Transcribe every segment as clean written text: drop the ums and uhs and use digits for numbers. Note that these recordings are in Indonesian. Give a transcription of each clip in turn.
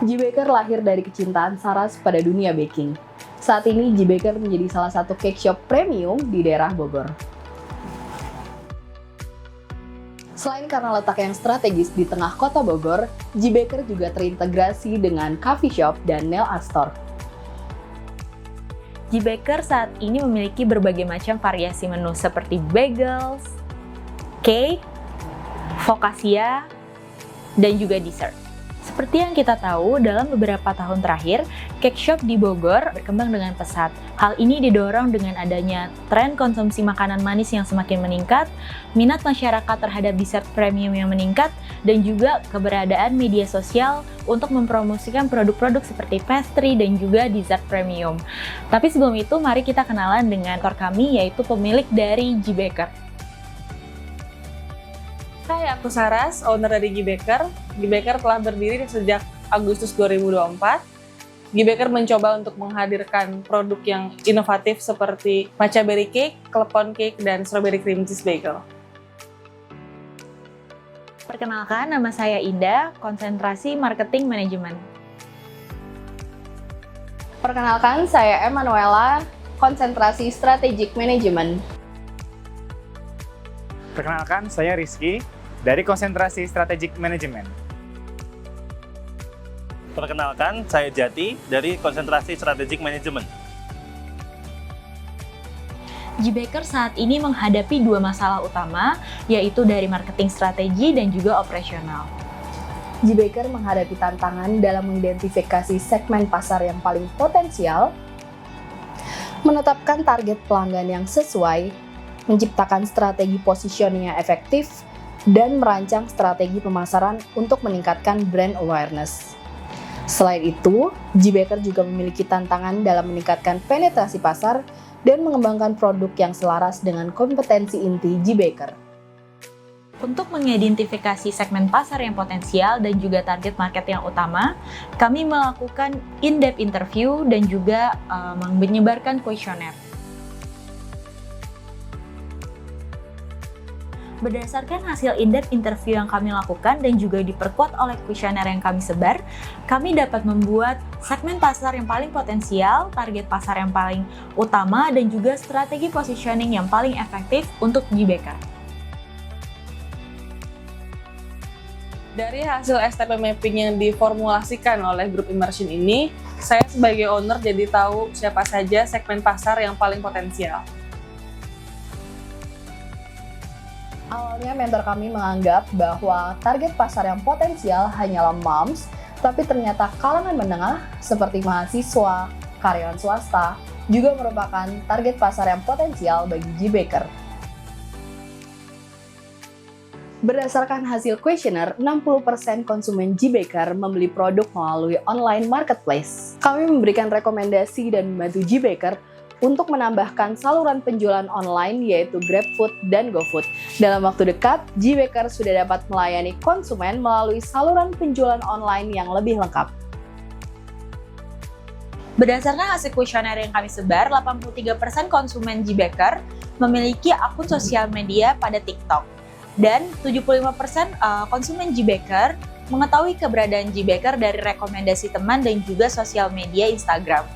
G Baker lahir dari kecintaan Saras pada dunia baking. Saat ini G Baker menjadi salah satu cake shop premium di daerah Bogor. Selain karena letak yang strategis di tengah kota Bogor, G Baker juga terintegrasi dengan coffee shop dan nail art store. G Baker saat ini memiliki berbagai macam variasi menu seperti bagels, cake, focaccia, dan juga dessert. Seperti yang kita tahu, dalam beberapa tahun terakhir, cake shop di Bogor berkembang dengan pesat. Hal ini didorong dengan adanya tren konsumsi makanan manis yang semakin meningkat, minat masyarakat terhadap dessert premium yang meningkat, dan juga keberadaan media sosial untuk mempromosikan produk-produk seperti pastry dan juga dessert premium. Tapi sebelum itu, mari kita kenalan dengan aktor kami, yaitu pemilik dari G Baker. Hai, aku Saras, owner dari G Baker. G Baker telah berdiri sejak Agustus 2024. G Baker mencoba untuk menghadirkan produk yang inovatif seperti matcha berry cake, klepon cake, dan strawberry cream cheese bagel. Perkenalkan, nama saya Indah, konsentrasi marketing manajemen. Perkenalkan, saya Emanuela, konsentrasi strategic management. Perkenalkan, saya Rizky dari konsentrasi strategic management. Perkenalkan, saya Jati dari konsentrasi strategic management. G Baker saat ini menghadapi dua masalah utama, yaitu dari marketing strategi dan juga operasional. G Baker menghadapi tantangan dalam mengidentifikasi segmen pasar yang paling potensial, menetapkan target pelanggan yang sesuai, menciptakan strategi positioning yang efektif, dan merancang strategi pemasaran untuk meningkatkan brand awareness. Selain itu, G Baker juga memiliki tantangan dalam meningkatkan penetrasi pasar dan mengembangkan produk yang selaras dengan kompetensi inti G Baker. Untuk mengidentifikasi segmen pasar yang potensial dan juga target market yang utama, kami melakukan in-depth interview dan juga menyebarkan kuesioner. Berdasarkan hasil in-depth interview yang kami lakukan dan juga diperkuat oleh kuesioner yang kami sebar, kami dapat membuat segmen pasar yang paling potensial, target pasar yang paling utama, dan juga strategi positioning yang paling efektif untuk G Baker. Dari hasil STP mapping yang diformulasikan oleh grup immersion ini, saya sebagai owner jadi tahu siapa saja segmen pasar yang paling potensial. Awalnya mentor kami menganggap bahwa target pasar yang potensial hanyalah moms, tapi ternyata kalangan menengah seperti mahasiswa, karyawan swasta, juga merupakan target pasar yang potensial bagi G Baker. Berdasarkan hasil kuesioner, 60% konsumen G Baker membeli produk melalui online marketplace. Kami memberikan rekomendasi dan membantu G Baker untuk menambahkan saluran penjualan online yaitu GrabFood dan GoFood. Dalam waktu dekat, G Baker sudah dapat melayani konsumen melalui saluran penjualan online yang lebih lengkap. Berdasarkan hasil kuesioner yang kami sebar, 83% konsumen G Baker memiliki akun sosial media pada TikTok. Dan 75% konsumen G Baker mengetahui keberadaan G Baker dari rekomendasi teman dan juga sosial media Instagram.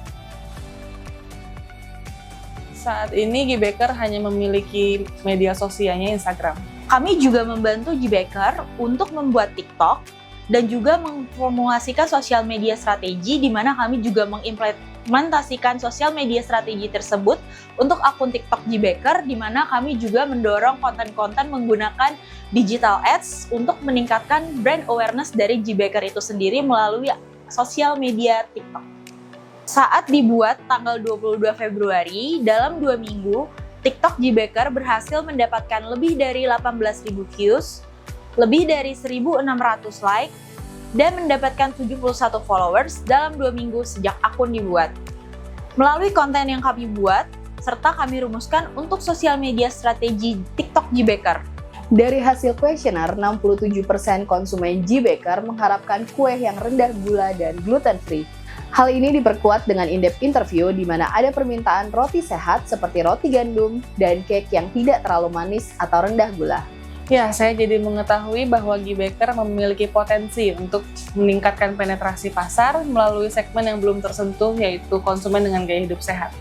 Saat ini G Baker hanya memiliki media sosialnya Instagram. Kami juga membantu G Baker untuk membuat TikTok dan juga memformulasikan sosial media strategi, di mana kami juga mengimplementasikan sosial media strategi tersebut untuk akun TikTok G Baker, di mana kami juga mendorong konten-konten menggunakan digital ads untuk meningkatkan brand awareness dari G Baker itu sendiri melalui sosial media TikTok. Saat dibuat tanggal 22 Februari, dalam 2 minggu, TikTok G Baker berhasil mendapatkan lebih dari 18.000 views, lebih dari 1.600 like, dan mendapatkan 71 followers dalam 2 minggu sejak akun dibuat. Melalui konten yang kami buat, serta kami rumuskan untuk sosial media strategi TikTok G Baker. Dari hasil kuesioner, 67% konsumen G Baker mengharapkan kue yang rendah gula dan gluten free. Hal ini diperkuat dengan in-depth interview di mana ada permintaan roti sehat seperti roti gandum dan cake yang tidak terlalu manis atau rendah gula. Ya, saya jadi mengetahui bahwa Giybaker memiliki potensi untuk meningkatkan penetrasi pasar melalui segmen yang belum tersentuh, yaitu konsumen dengan gaya hidup sehat.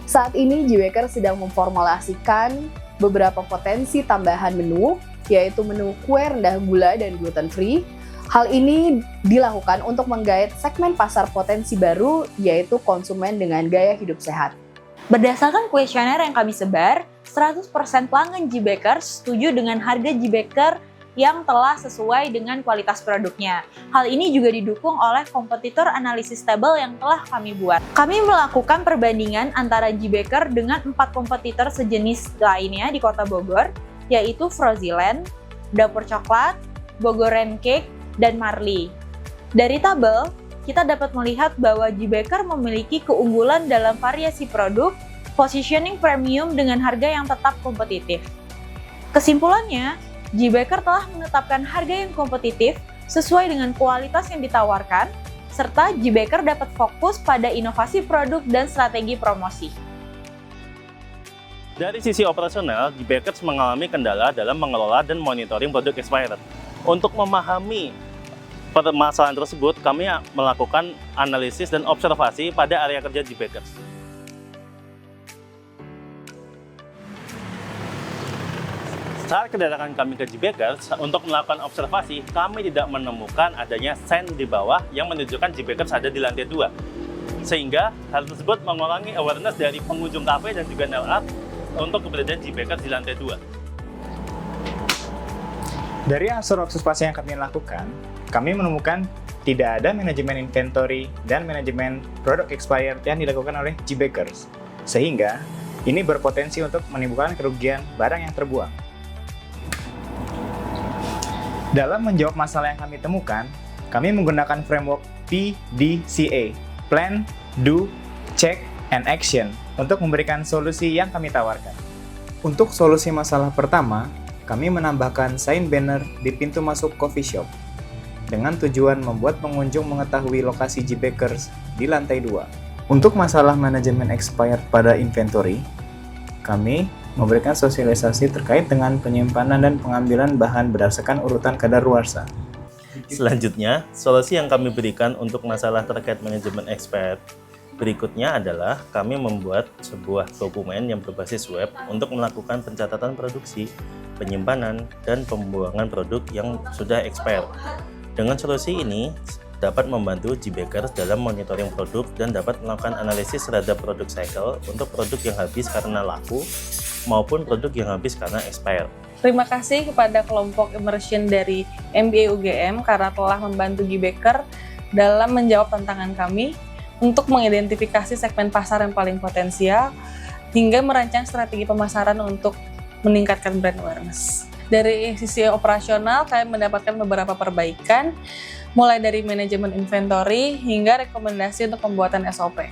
Saat ini Giybaker sedang memformulasikan beberapa potensi tambahan menu, yaitu menu kue rendah gula dan gluten free. Hal ini dilakukan untuk menggait segmen pasar potensi baru, yaitu konsumen dengan gaya hidup sehat. Berdasarkan kuesioner yang kami sebar, 100% pelanggan Giybaker setuju dengan harga Giybaker yang telah sesuai dengan kualitas produknya. Hal ini juga didukung oleh kompetitor analisis tabel yang telah kami buat. Kami melakukan perbandingan antara Giybaker dengan 4 kompetitor sejenis lainnya di Kota Bogor, yaitu Froziland, Dapur Coklat, Bogor Cake, dan Marley. Dari tabel, kita dapat melihat bahwa Giybaker memiliki keunggulan dalam variasi produk, positioning premium dengan harga yang tetap kompetitif. Kesimpulannya, Giybaker telah menetapkan harga yang kompetitif sesuai dengan kualitas yang ditawarkan, serta Giybaker dapat fokus pada inovasi produk dan strategi promosi. Dari sisi operasional, Giybaker mengalami kendala dalam mengelola dan monitoring produk expired. Untuk memahami permasalahan tersebut, kami melakukan analisis dan observasi pada area kerja Giybaker. Saat kedatangan kami ke Giybaker untuk melakukan observasi, kami tidak menemukan adanya sign di bawah yang menunjukkan Giybaker ada di lantai 2. Sehingga hal tersebut mengurangi awareness dari pengunjung kafe dan juga nail art untuk keberadaan Giybaker di lantai 2. Dari hasil observasi yang kami lakukan, kami menemukan tidak ada manajemen inventory dan manajemen produk expired yang dilakukan oleh Giybaker, sehingga ini berpotensi untuk menimbulkan kerugian barang yang terbuang. Dalam menjawab masalah yang kami temukan, kami menggunakan framework PDCA, Plan, Do, Check, and Action, untuk memberikan solusi yang kami tawarkan. Untuk solusi masalah pertama, kami menambahkan sign banner di pintu masuk coffee shop dengan tujuan membuat pengunjung mengetahui lokasi Giybaker di lantai 2. Untuk masalah manajemen expired pada inventory, kami memberikan sosialisasi terkait dengan penyimpanan dan pengambilan bahan berdasarkan urutan kadaluarsa. Selanjutnya, solusi yang kami berikan untuk masalah terkait manajemen expired berikutnya adalah kami membuat sebuah dokumen yang berbasis web untuk melakukan pencatatan produksi, penyimpanan, dan pembuangan produk yang sudah expired. Dengan solusi ini dapat membantu Giybaker dalam monitoring produk dan dapat melakukan analisis terhadap produk cycle untuk produk yang habis karena laku maupun produk yang habis karena expired. Terima kasih kepada kelompok immersion dari MBA UGM karena telah membantu Giybaker dalam menjawab tantangan kami untuk mengidentifikasi segmen pasar yang paling potensial hingga merancang strategi pemasaran untuk meningkatkan brand awareness. Dari sisi operasional, kami mendapatkan beberapa perbaikan, mulai dari manajemen inventory hingga rekomendasi untuk pembuatan SOP.